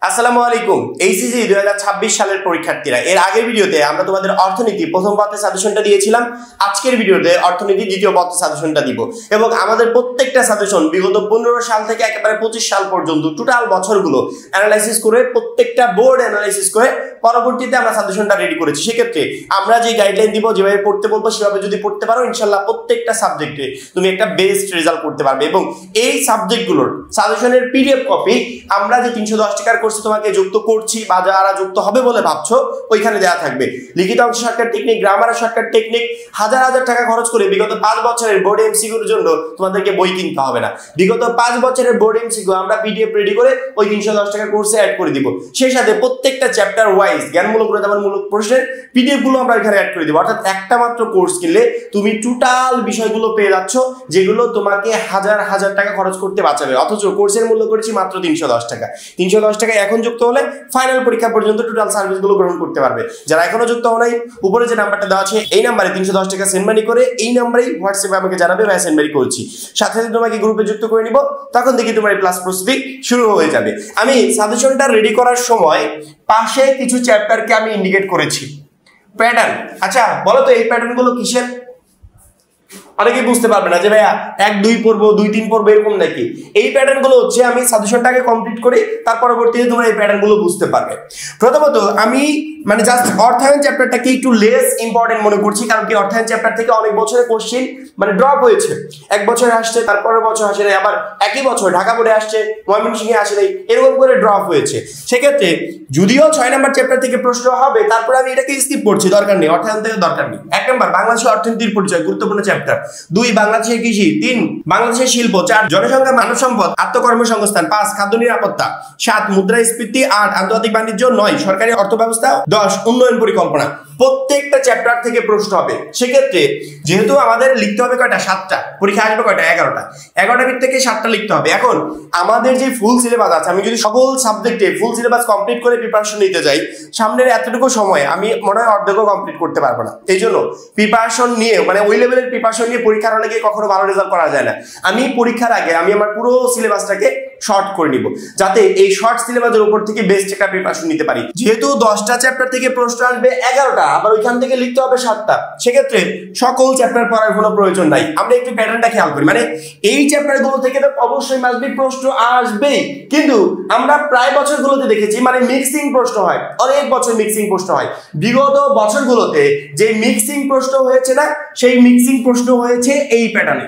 আসসালামু আলাইকুম। এইচএসসি 2026 সালের পরীক্ষার্থীরা, এর আগের ভিডিওতে আমরা তোমাদের অর্থনীতি প্রথম পত্রের সাজেশনটা দিয়েছিলাম। আজকের ভিডিওতে অর্থনীতি দ্বিতীয় পত্রের সাজেশনটা দিব এবং আমাদের প্রত্যেকটা সাজেশন বিগত 15 সাল থেকে একেবারে 25 সাল পর্যন্ত টোটাল বছরগুলো অ্যানালাইসিস করে প্রত্যেকটা বোর্ড অ্যানালাইসিস করে পরবর্তীতে আমরা সাজেশনটা রেডি করেছি। সেক্ষেত্রে আমরা যে গাইডলাইন দিব, যেভাবে পড়তে বলবো সেভাবে যদি পড়তে পারো, ইনশাল্লাহ প্রত্যেকটা সাবজেক্টে তুমি একটা বেস্ট রেজাল্ট করতে পারবে। এবং এই সাবজেক্টগুলোর সাজেশনের পিডিএফ কপি আমরা যে 310 টাকার কোর্সে তোমাকে যুক্ত করছি বা যারা যুক্ত হবে বলে ভাবছো, ওইখানে দেওয়া থাকবে। লিখিত অংশ শর্টকাট টেকনিক, গ্রামারের শর্টকাট টেকনিক, হাজার হাজার টাকা খরচ করে বিগত 5 বছরের বোর্ড এমসিকিউর জন্য তোমাদেরকে বই কিনতে হবে না। বিগত 5 বছরের বোর্ড এমসিকিউ আমরা পিডিএফ রেডি করে ওই 310 টাকার কোর্সে অ্যাড করে দিব। সেই সাথে প্রত্যেকটা চ্যাপ্টার ওয়াইজ জ্ঞানমূলক মূলক প্রশ্নের পিডিএফ গুলো আমরা এখানে অ্যাড করে দিব। অর্থাৎ একটা মাত্র কোর্স কিনলে তুমি টোটাল বিষয়গুলো পেয়ে যাচ্ছ, যেগুলো তোমাকে হাজার হাজার টাকা খরচ করতে বাঁচাবে। অথচ কোর্সের মূল্য করেছি মাত্র 310 টাকা। 310 টাকায় এখন যুক্ত হলে ফাইনাল পরীক্ষা পর্যন্ত টোটাল সার্ভিসগুলো গ্রহণ করতে পারবে। যারা এখনো যুক্ত হও নাই, উপরে যে নাম্বারটা দেওয়া আছে এই নাম্বারে 310 টাকা সেন্ড মানি করে এই নাম্বারেই হোয়াটসঅ্যাপে আমাকে জানাবে ভাই সেন্ড মানি করছি। সাথে সাথে তোমাকে গ্রুপে যুক্ত করে নিব, তখন দেখি তোমার ক্লাস প্রস্তুতি শুরু হয়ে যাবে। আমি সাজেশনটা রেডি করার সময় পাশে কিছু চ্যাপ্টারকে আমি ইন্ডিকেট করেছি। প্যাটার্ন, আচ্ছা বলো তো এই প্যাটার্ন গুলো কিসের? অনেকেই বুঝতে পারবে না যে ভাইয়া 1, 2 পড়বো, 2, 3 পড়বো এরকম নাকি। এই প্যাটার্ন গুলো হচ্ছে আমি সাজেশনটাকে কমপ্লিট করি, তার পরবর্তীতে তোমরা এই প্যাটার্ন গুলো বুঝতে পারবে। প্রথমত আমি জাস্ট অর্থায়ন চ্যাপ্টারটাকে একটু লেস ইম্পর্টেন্ট মনে করছি, কারণ কি অর্থায়ন চ্যাপ্টার থেকে অনেক বছরের কোশ্চেন ড্রপ হয়েছে। এক বছর আসছে, তারপরের বছর আসে নাই, আবার একই বছর ঢাকা বোর্ডে আসছে, ময়মনসিংহে আসে নাই, এরকম করে ড্রপ হয়েছে। সেক্ষেত্রে যদিও 6 নম্বর চ্যাপ্টার থেকে প্রশ্ন হবে, তারপরে আমি এটাকে স্কিপ করছি, দরকার নেই, অর্থায়ন থেকে দরকার নেই। 1 নম্বর বাংলাদেশের অর্থনীতির পরিচয়, গুরুত্বপূর্ণ চ্যাপ্টার। 2 বাংলাদেশের কৃষি। 3 বাংলাদেশের শিল্প। 4 জনসংখ্যা মানব সম্পদ আত্মকর্মসংস্থান। 5 খাদ্য নিরাপত্তা। 7 মুদ্রাস্ফীতি। 8 আন্তর্জাতিক বাণিজ্য। 9 সরকারি অর্থব্যবস্থা। 10 উন্নয়ন পরিকল্পনা। প্রত্যেকটা চ্যাপ্টার থেকে প্রশ্ন হবে। সেক্ষেত্রে যেহেতু আমাদের লিখতে হবে কয়টা? 7টা। পরীক্ষা আসবে কয়টা? 11টা। 11টার থেকে 7টা লিখতে হবে। এখন আমাদের যে ফুল সিলেবাস আছে, আমি যদি সকল সাবজেক্টে ফুল সিলেবাস কমপ্লিট করে প্রিপারেশন নিতে যাই, সামনের এতটুকু সময় আমি মনে হয় অর্ধেকও কমপ্লিট করতে পারবো না। এই জন্য প্রিপারেশন নিয়ে ওই লেভেলের প্রিপারেশন নিয়ে পরীক্ষার হলে গিয়ে কখনো ভালো রেজাল্ট করা যায় না। আমি পরীক্ষার আগে আমি আমার পুরো সিলেবাসটাকে শর্ট করে নিব, যাতে এই শর্ট সিলেবাসের উপর থেকে বেস্ট একটা প্রিপারেশন নিতে পারি। যেহেতু 10টা চ্যাপ্টার থেকে প্রশ্ন আসবে 11টা, আবার ওইখান থেকে লিখতে হবে 7টা, সেক্ষেত্রে সকল চ্যাপ্টার পড়ার কোনো প্রয়োজন নাই। আমরা একটু প্যাটার্নটা খেয়াল করি, এই চ্যাপ্টারগুলো থেকে তো অবশ্যই মাসবি প্রশ্ন আসবেই, কিন্তু আমরা প্রায় বছরগুলোতে দেখেছি মিক্সিং প্রশ্ন হয়, অনেক বছর মিক্সিং প্রশ্ন হয়। বিগত বছরগুলোতে যে মিক্সিং প্রশ্ন হয়েছে না, সেই মিক্সিং প্রশ্ন হয়েছে এই প্যাটার্নে।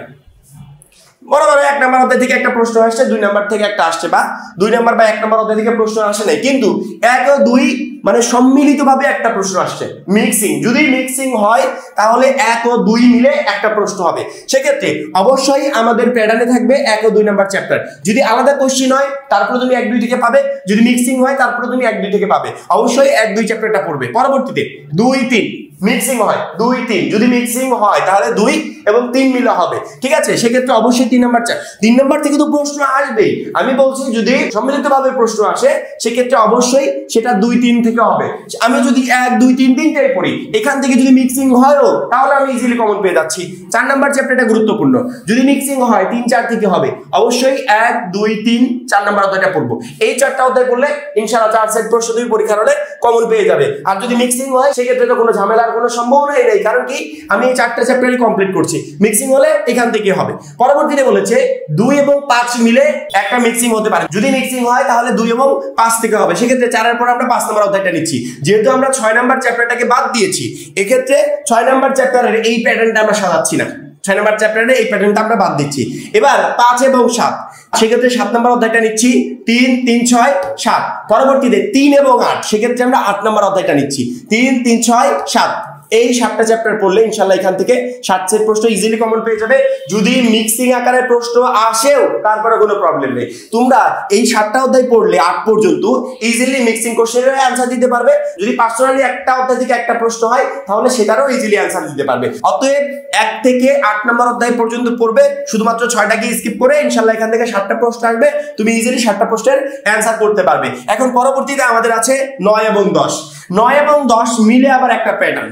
বরাবর 1 নম্বর অধ্যায় থেকে একটা প্রশ্ন আসছে, 2 নম্বর থেকে একটা আসছে, বা 2 নম্বর বা 1 নম্বর অধ্যায় থেকে প্রশ্ন আসে নাই, কিন্তু 1 ও 2 সম্মিলিতভাবে একটা প্রশ্ন আসছে। মিক্সিং যদি মিক্সিং হয়, তাহলে 1 ও 2 মিলে একটা প্রশ্ন হবে। সেক্ষেত্রে অবশ্যই আমাদের প্যাটার্নে থাকবে 1 ও 2 নম্বর চ্যাপ্টার। যদি আলাদা কোশ্চেন হয়, তারপরে তুমি 1, 2 থেকে পাবে। যদি মিক্সিং হয়, তারপরে তুমি 1, 2 থেকে পাবে। অবশ্যই 1, 2 চ্যাপ্টারটা পড়বে। পরবর্তীতে 2, 3 মিক্সিং হয়, 2, 3 যদি মিক্সিং হয়, তাহলে 2 এবং 3 মিলে হবে। ঠিক আছে, সেক্ষেত্রে অবশ্যই 3 নম্বর 3 নম্বর থেকে তো প্রশ্ন আসবে। আমি বলছি যদি সম্মিলিতভাবে প্রশ্ন আসে, সেক্ষেত্রে অবশ্যই সেটা 2, 3 থেকে হবে। আমি যদি 1, 2, 3 তিনটাই পড়ি, এখান থেকে যদি মিক্সিং হয়ও, তাহলে আমি ইজিলি কমন পেয়ে যাচ্ছি। 4 নম্বর চ্যাপ্টারটা গুরুত্বপূর্ণ। যদি মিক্সিং হয় 3, 4 থেকে হবে। অবশ্যই 1, 2, 3, 4 নম্বর অধ্যায়টা পড়বো। এই 4টা অধ্যায় পড়লে ইনশাআল্লাহ 4 সেট প্রশ্ন তুমি পরীক্ষার হলে কমন পেয়ে যাবে। আর যদি মিক্সিং হয়, সেক্ষেত্রে তো কোনো ঝামেলার কোনো সম্ভাবনাই নেই, কারণ কি আমি এই 4টা চ্যাপ্টারই কমপ্লিট করছি। মিক্সিং হলে এখান থেকে হবে। পরবর্তীতে বলেছে 2 এবং 5 মিলে একটা মিক্সিং হতে পারে। যদি মিক্সিং হয়, তাহলে 2 এবং 5 থেকে হবে। সেক্ষেত্রে 4 এর পর আমরা 5 নম্বর অধ্যায়টা নিচ্ছি। যেহেতু আমরা 6 নম্বর চ্যাপ্টারটাকে বাদ দিয়েছি, এক্ষেত্রে 6 নম্বর চ্যাপ্টারের এই প্যাটার্নটা আমরা সাজাচ্ছি না। 6 নম্বর চ্যাপ্টারে এই প্যাটার্নটা আমরা বাদ দিচ্ছি। এবার 5 এবং 7, সেক্ষেত্রে 7 নম্বর অধ্যায়টা নিচ্ছি। 3, 3, 6, 7। পরবর্তীতে 3 এবং 8, সেক্ষেত্রে আমরা 8 নম্বর অধ্যায়টা নিচ্ছি। 3, 3, 6, 7। এই 7টা চ্যাপ্টার পড়লে ইনশাআল্লাহ এখান থেকে 7 সেট প্রশ্ন ইজিলি কমন পেয়ে যাবে। যদি মিক্সিং আকারে প্রশ্ন আসেও, তারপরে কোনো প্রবলেম নেই। তোমরা এই 7টা অধ্যায় পড়লে 8 পর্যন্ত ইজিলি মিক্সিং কোশ্চেনের অ্যানসার দিতে পারবে। যদি পার্সোনালি একটা অধ্যায় থেকে একটা প্রশ্ন হয়, তাহলে সেটারও ইজিলি অ্যানসার দিতে পারবে। অতএব 1 থেকে 8 নম্বর অধ্যায় পর্যন্ত পড়বে, শুধুমাত্র 6টাকে স্কিপ করে ইনশাআল্লাহ এখান থেকে 7টা প্রশ্ন আসবে, তুমি ইজিলি 7টা প্রশ্নের অ্যানসার করতে পারবে। এখন পরবর্তীতে আমাদের আছে 9 এবং 10। 9 এবং 10 মিলে আবার একটা প্যাটার্ন।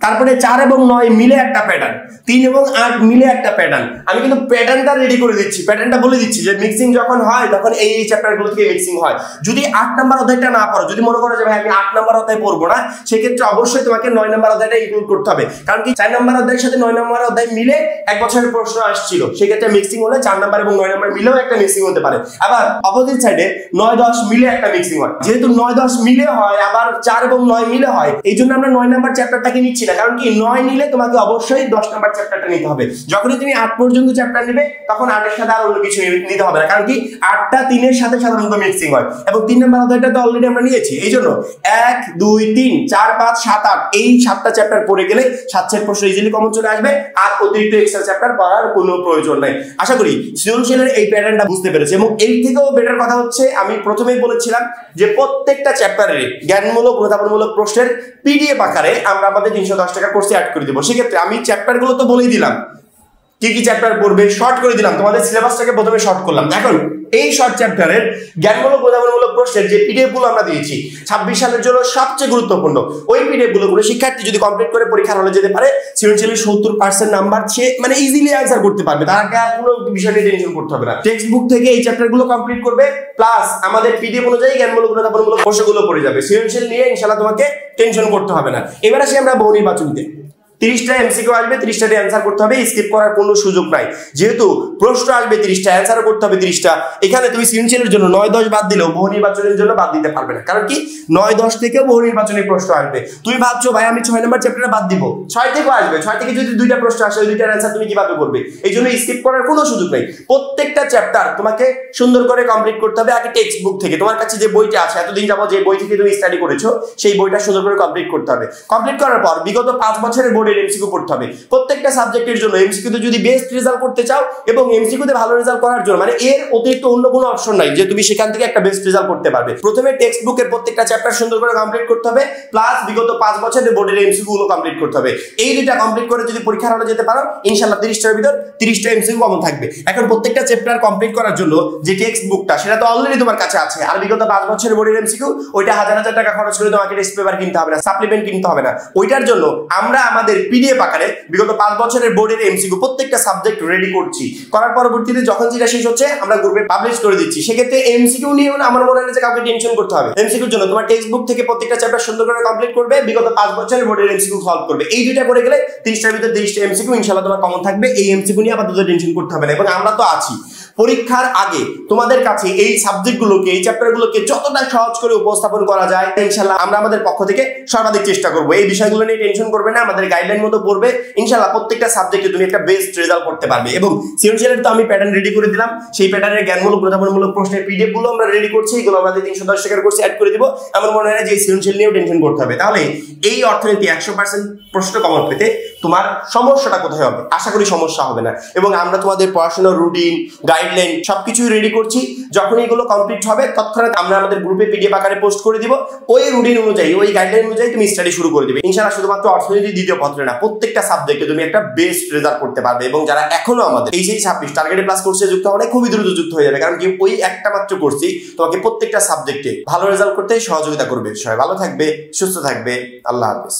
তারপরে 4 এবং 9 মিলে একটা প্যাটার্ন, 3 এবং 8 মিলে একটা প্যাটার্ন। আমি কিন্তু প্যাটার্নটা রেডি করে দিচ্ছি, প্যাটার্নটা বলে দিচ্ছি যে মিক্সিং যখন হয় তখন এই চ্যাপ্টারগুলো থেকে মিক্সিং হয়। যদি 8 নাম্বার অধ্যায়টা না পড়ো, যদি মনে করো যে ভাই আমি 8 নাম্বার অধ্যায় পড়বো না, সেক্ষেত্রে অবশ্যই তোমাকে 9 নাম্বার অধ্যায়টা ইনক্লুড করতে হবে। কারণ কি 4 নাম্বার অধ্যায়ের সাথে 9 নাম্বার অধ্যায় মিলে এক বছরের প্রশ্ন আসছিল, সেক্ষেত্রে মিক্সিং হলে 4 নাম্বার এবং 9 নাম্বার মিলেও একটা মিক্সিং হতে পারে। আবার অপোজিট সাইডে 9-10 মিলে একটা মিক্সিং হয়। যেহেতু 9-10 মিলে হয়, আবার 4 এবং 9 মিলে হয়, এই জন্য আমরা 9 নাম্বার চ্যাপ্টারটাকে নিচ্ছি না। কারণ কি 9 নিলে তোমাকে অবশ্যই 10 নাম্বার চ্যাপ্টারটা নিতে হবে। যখনই তুমি 8 পর্যন্ত চ্যাপ্টার নেবে তখন 8 এর সাথে আর অন্য কিছু নিতে হবে না। কারণ কি 8টা 3 এর সাথে সাধারণত মিক্সিং হয়, এবং 3 নাম্বার অধ্যায়টা তো অলরেডি আমরা নিয়েছি। এই জন্য 1 2 3 4 5 7 8 এই 7টা চ্যাপ্টার পড়ে গেলে 7 সেট প্রশ্ন ইজিলি কমন চলে আসবে, আর অতিরিক্ত এক্সট্রা চ্যাপ্টার পড়ার কোনো প্রয়োজন নাই। আশা করি সৃজনশীলের এই প্যাটার্নটা বুঝতে পেরেছে। এবং এর থেকেও বেটার কথা হচ্ছে, আমি প্রথমেই বলেছিলাম যে প্রত্যেকটা চ্যাপ্টারে জ্ঞানমূলক অনুধাবনমূলক প্রশ্নের পিডিএফ আকারে আমরা আমাদের 310 টাকা কোর্সে অ্যাড করে দিব। সেক্ষেত্রে আমি চ্যাপ্টারগুলো তো বলেই দিলাম, কি কি চ্যাপ্টার পড়বে শর্ট করে দিলাম, তোমাদের সিলেবাসটাকে প্রথমে শর্ট করলাম। এখন এই শর্ট চ্যাপ্টারের জ্ঞানমূলক অনুধাবনমূলক প্রশ্নের যে পিডিএফ গুলো আমরা দিয়েছি 26 সালের জন্য সবচেয়ে গুরুত্বপূর্ণ, ওই পিডিএফ গুলো কোনো শিক্ষার্থী যদি কমপ্লিট করে পরীক্ষার হলে যেতে পারে, সৃজনশীলের 70% নাম্বার সে মানে ইজিলি অ্যান্সার করতে পারবে, তাকে আর কোনো বিষয় নিয়ে টেনশন করতে হবে না। টেক্সট বুক থেকে এই চ্যাপ্টার গুলো কমপ্লিট করবে, প্লাস আমাদের পিডিএফ অনুযায়ী জ্ঞানমূলক অনুধাবনমূলক প্রশ্নগুলো পড়ে যাবে। সৃজনশীল নিয়ে ইনশাআল্লাহ তোমাকে টেনশন করতে হবে না। এবার আসি আমরা বহু নির্বাচনীতে। 30টা এমসিকিউ আসবে, 30টা অ্যান্সার করতে হবে, স্কিপ করার কোনো সুযোগ নাই। যেহেতু প্রশ্ন আসবে 30টা, অ্যান্সারও করতে হবে 30টা, এখানে তুমি সৃজনশীলের জন্য 9-10 বাদ দিলেও বহু নির্বাচনের জন্য বাদ দিতে পারবে না। কারণ কি 9-10 থেকেও বহু নির্বাচনের প্রশ্ন আসবে। তুমি ভাবছো ভাই আমি 6 নম্বর চ্যাপ্টারে বাদ দিব, 6 থেকেও আসবে। 6 থেকে যদি 2টা প্রশ্ন আসে, ওই 2টার অ্যান্সার তুমি কিভাবে করবে? এই জন্য স্কিপ করার কোনো সুযোগ নেই। প্রত্যেকটা চ্যাপ্টার তোমাকে সুন্দর করে কমপ্লিট করতে হবে। আগে টেক্সট বুক থেকে তোমার কাছে যে বইটা আছে, এতদিন যাবত যে বই থেকে তুমি স্টাডি করেছো, সেই বইটা সুন্দর করে কমপ্লিট করতে হবে। কমপ্লিট করার পর বিগত 5 বছরের বোর্ডের এমসিকিউ পড়তে হবে। প্রত্যেকটা সাবজেক্টের জন্য এমসিকিউতে যদি বেস্ট রেজাল্ট করতে চাও এবং এমসিকিউতে ভালো রেজাল্ট করার জন্য, মানে এর অতিরিক্ত অন্য কোনো অপশন নাই যে তুমি সেখান থেকে একটা বেস্ট রেজাল্ট করতে পারবে, প্রথমে টেক্সট বুকের প্রত্যেকটা চ্যাপ্টার সুন্দর করে কমপ্লিট করতে হবে, প্লাস বিগত 5 বছরের বোর্ডের এমসিকিউ গুলো কমপ্লিট করতে হবে। এই দুইটা কমপ্লিট করে যদি পরীক্ষার হলে যেতে পারো, ইনশাআল্লাহ 30টার ভিতর 30টা এমসিকিউ কমন থাকবে। এখন প্রত্যেকটা চ্যাপ্টার কমপ্লিট করার জন্য যে টেক্সট বুকটা, সেটা তো অলরেডি তোমার কাছে আছে, আর বিগত 5 বছরের বোর্ডের এমসিকিউ ওইটা হাজার হাজার টাকা খরচ করে তোমাকে টেস্ট পেপার কিনতে হবে না, সাপ্লিমেন্ট কিনতে হবে না। ওইটার জন্য আমরা আমাদের পিডিএফ আকারে বিগত 5 বছরের বোর্ডের এমসিকিউ প্রত্যেকটা সাবজেক্ট রেডি করছি, করার পরবর্তীতে যখন যেটা শেষ হচ্ছে আমরা গ্রুপে পাবলিশ করে দিচ্ছি। সেক্ষেত্রে এমসিকিউ নিয়ে আমার মনে হয় যে কাউকে টেনশন করতে হবে। এমসিকিউর জন্য তোমার টেক্সট বুক থেকে প্রত্যেকটা চ্যাপ্টার সুন্দর করে কমপ্লিট করবে, বিগত 5 বছরের বোর্ডের এমসিকিউ সলভ করবে। এই দুইটা করে গেলে 30টার ভিতর 30টা এমসিকিউ ইনশাআল্লাহ তোমার কমন থাকবে। এই এমসিকিউ নিয়ে আপাতত টেনশন করতে হবে না, এবং আমরা তো আছি। পরীক্ষার আগে তোমাদের কাছে এই সাবজেক্টগুলোকে, এই চ্যাপ্টারগুলোকে যতটা সহজ করে উপস্থাপন করা যায় ইনশাআল্লাহ আমরা আমাদের পক্ষ থেকে সর্বাধিক চেষ্টা করব। এই বিষয়গুলো নিয়ে টেনশন করবে না, আমাদের গাইডলাইন মতো পড়বে, ইনশাআল্লাহ প্রত্যেকটা সাবজেক্টে তুমি একটা বেস্ট রেজাল্ট করতে পারবে। এবং সৃজনশীলের তো আমি প্যাটার্ন রেডি করে দিলাম, সেই প্যাটার্নের জ্ঞানমূলক অনুধাবনমূলক প্রশ্নের পিডিএফ গুলো আমরা রেডি করছি, এগুলো আমাদের 310 টাকার কোর্সে অ্যাড করে দিব। আমার মনে হয় যে সৃজনশীল নিয়েও টেনশন করতে হবে। তাহলে এই অর্থনীতি 100% প্রশ্ন কমন পেতে তোমার সমস্যাটা কোথায় হবে? আশা করি সমস্যা হবে না। এবং আমরা তোমাদের পড়াশোনার রুটিন, গাইডলাইন সবকিছু রেডি করছি। যখন এগুলো কমপ্লিট হবে তৎক্ষণাৎ আমরা আমাদের গ্রুপে পিডিএফ আকারে পোস্ট করে দিব। ওই রুটিন অনুযায়ী, ওই গাইডলাইন অনুযায়ী তুমি স্টাডি শুরু করে দিবে ইনশাআল্লাহ। শুধুমাত্র অর্থনীতি দ্বিতীয় পত্রে না, প্রত্যেকটা সাবজেক্টে তুমি একটা বেস্ট রেজাল্ট করতে পারবে। এবং যারা এখনো আমাদের এই 26 টার্গেটেড প্লাস কোর্সে যুক্ত হবে, খুবই দ্রুত যুক্ত হয়ে যাবে। কারণ কি ওই একটা মাত্র কোর্সই তোমাকে প্রত্যেকটা সাবজেক্টে ভালো রেজাল্ট করতে সহযোগিতা করবে। সবাই ভালো থাকবে, সুস্থ থাকবে, আল্লাহ হাফেজ।